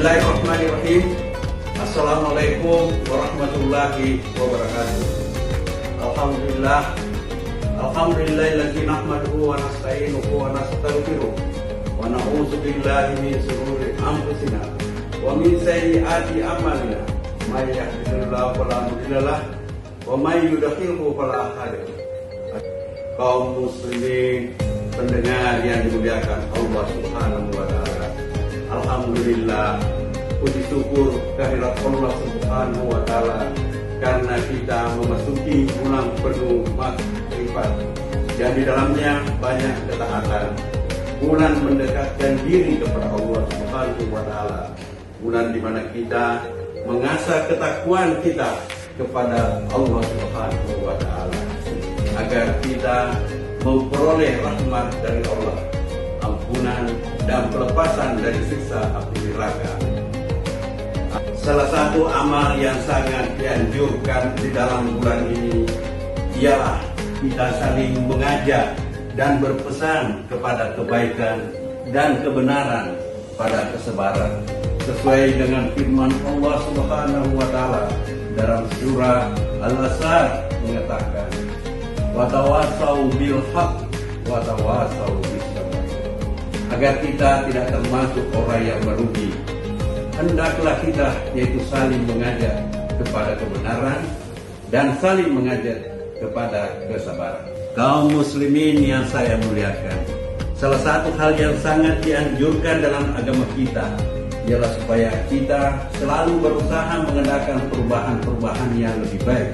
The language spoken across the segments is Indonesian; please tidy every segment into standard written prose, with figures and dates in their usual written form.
Bismillahirrahmanirrahim. Assalamualaikum warahmatullahi wabarakatuh. Alhamdulillah. Alhamdulillahilladzi nahmaduhu wa nasta'inuhu wa nastaghfiruh wa na'udzu billahi min shururi anfusina wa min sayyiati a'malina. May yahdihillahu fala mudilla lahu wa may yudhlilhu fala hadiya lahu. Kaum muslimin pendengar yang dimuliakan Allah Subhanahu wa taala. Alhamdulillah, puji syukur kehadirat Allah Subhanahu wa taala karena kita memasuki bulan penuh makrifat dan di dalamnya banyak ketaatan. Bulan mendekatkan diri kepada Allah Subhanahu wa taala. Bulan di mana kita mengasah ketakwaan kita kepada Allah Subhanahu wa taala agar kita memperoleh rahmat dari Allah, ampunan dan pelepasan dari siksa api neraka. Salah satu amal yang sangat dianjurkan di dalam bulan ini ialah kita saling mengajak dan berpesan kepada kebaikan dan kebenaran pada kesebaran sesuai dengan firman Allah Subhanahu wa taala dalam surah Al-Asr mengatakan wa tawasau bil haqq wa tawasau bis sabr. Agar kita tidak termasuk orang yang merugi, hendaklah kita yaitu saling mengajak kepada kebenaran dan saling mengajak kepada kesabaran. Kaum muslimin yang saya muliakan, salah satu hal yang sangat dianjurkan dalam agama kita ialah supaya kita selalu berusaha mengadakan perubahan-perubahan yang lebih baik.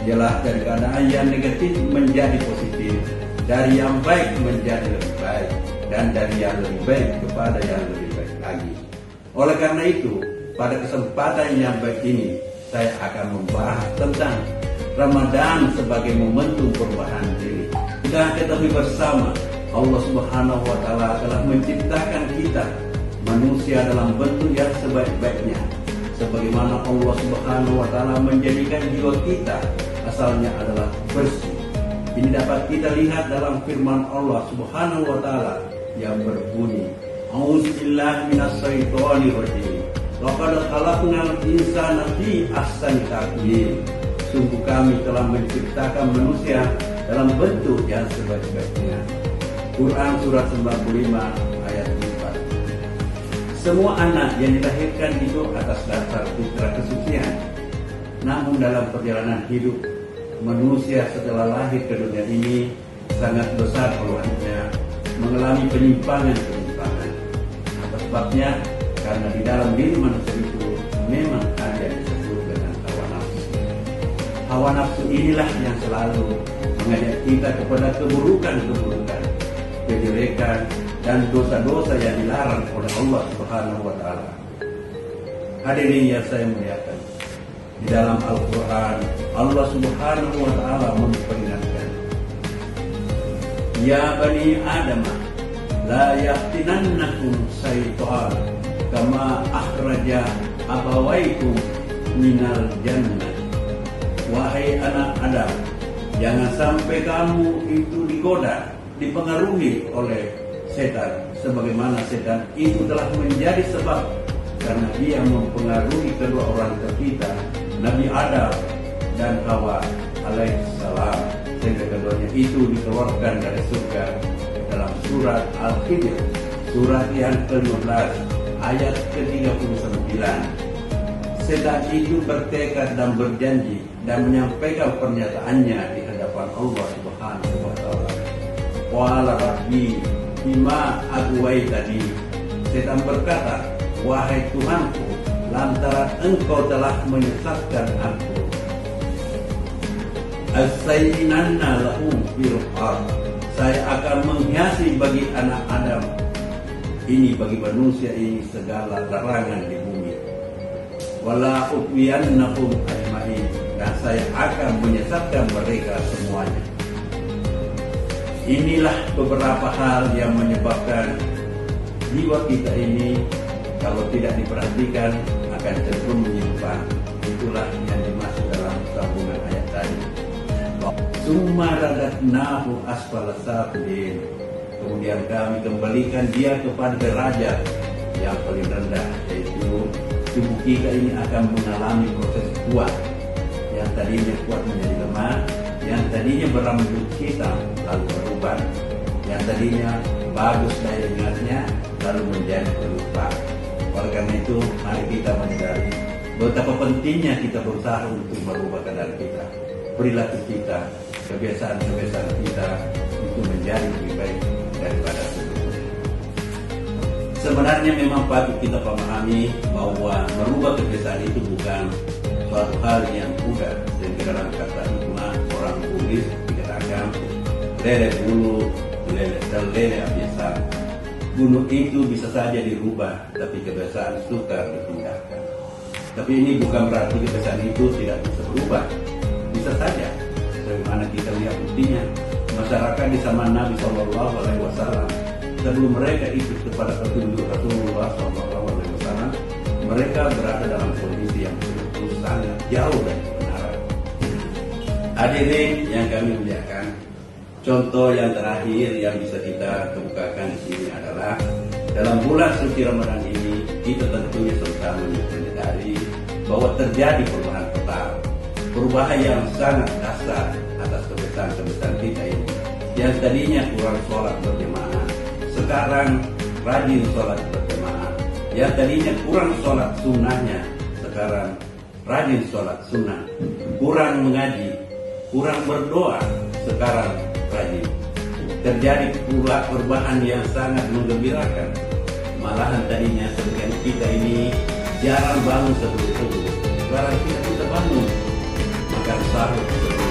Ialah dari keadaan yang negatif menjadi positif, dari yang baik menjadi lebih baik, dan dari yang lebih baik kepada yang lebih baik lagi. Oleh karena itu, pada kesempatan yang baik ini, saya akan membahas tentang Ramadan sebagai momentum perubahan diri. Kita ketahui bersama, Allah Subhanahu wa taala telah menciptakan kita manusia dalam bentuk yang sebaik-baiknya. Sebagaimana Allah Subhanahu wa taala menjadikan jiwa kita asalnya adalah bersih. Ini dapat kita lihat dalam firman Allah Subhanahu wa taala yang berbunyi, A'udzubillahi minasyaitonir rajim. Laqad khalaqnal insana fi ahsani taqwim. Sungguh kami telah menciptakan manusia dalam bentuk yang sebaik-baiknya. Quran surat 95 ayat 4. Semua anak yang dilahirkan itu atas dasar fitrah kesucian. Namun dalam perjalanan hidup manusia setelah lahir ke dunia ini sangat besar peluangnya mengalami penyimpangan-penyimpangan. Apa sebabnya? Karena di dalam diri manusia itu memang ada yang disebut dengan hawa nafsu. Hawa nafsu inilah yang selalu mengajak kita kepada keburukan-keburukan, kejelekan dan dosa-dosa yang dilarang oleh Allah Subhanahu wa taala. Hadirin yang saya muliakan, di dalam Al-Quran Allah Subhanahu wa taala memperingatkan, Ya bani Adam, la yaftinannakum syaitan kama akhraja abawaikum minal jannah. Wahai anak Adam, jangan sampai kamu itu digoda, dipengaruhi oleh setan, sebagaimana setan itu telah menjadi sebab karena dia mempengaruhi kedua orang tercipta, Nabi Adam dan Hawa alaihissalam, sehingga keduanya itu dikeluarkan dari surga dalam surat Al-Hijr, surat yang ke-15 ayat ke-39. Setan itu bertekad dan berjanji dan menyampaikan pernyataannya di hadapan Allah Subhanahu wa taala. Qala rabbi bima aghwaytani. Setan berkata, wahai Tuhanku, lantaran engkau telah menyesatkan aku, azayyinanna lahum fil ardh. Saya akan menghiasi bagi anak Adam ini, bagi manusia ini, segala larangan di bumi. Wala utwiyannahum ajmain. Dan saya akan menyesatkan mereka semuanya. Inilah beberapa hal yang menyebabkan jiwa kita ini kalau tidak diperhatikan akan cenderung menyimpang. Itulah yang dimaksud dalam sambungan ayat tadi. Summa radadnahu asfala safilin. Kemudian kami kembalikan dia kepada derajat yang paling rendah, yaitu tubuh kita ini akan mengalami proses kuat. Yang tadinya kuat menjadi lemah, yang tadinya berambut hitam lalu berubah, yang tadinya bagus daya ingatnya lalu menjadi terlupa. Oleh karena itu, mari kita menyadari betapa pentingnya kita berusaha untuk merubah keadaan kita, perilaku kita, kebiasaan-kebiasaan kita untuk menjadi lebih baik daripada sebelumnya. Sebenarnya memang patut kita pahami bahwa merubah kebiasaan itu bukan suatu hal yang mudah. Dan dalam kata hikmah orang Buddhis dikatakan lele bulu, lele kebiasaan. Gunung itu bisa saja dirubah, tapi kebiasaan sukar dipindahkan. Tapi ini bukan berarti kebiasaan itu tidak bisa berubah. Bisa saja. Sebagaimana kita lihat buktinya, masyarakat di zaman Nabi Shallallahu Alaihi Wasallam sebelum mereka ikut kepada petunjuk Rasulullah Shallallahu Alaihi Wasallam, mereka berada dalam kondisi yang sangat jauh dari kebenaran. Hadirin yang kami muliakan, contoh yang terakhir yang bisa kita kemukakan di sini adalah dalam bulan suci Ramadan ini kita tentunya sama-sama menyadari bahwa terjadi perubahan total, perubahan yang sangat dasar atas kebiasaan-kebiasaan kita ini. Yang tadinya kurang sholat berjamaah, sekarang rajin sholat berjamaah. Yang tadinya kurang sholat sunnahnya, sekarang rajin sholat sunnah. Kurang mengaji, kurang berdoa, sekarang rajin. Terjadi pula perubahan yang sangat menggembirakan. Malahan tadinya sebagian kita ini jarang bangun sebelum subuh, sekarang kita bisa bangun makan sahur sebelum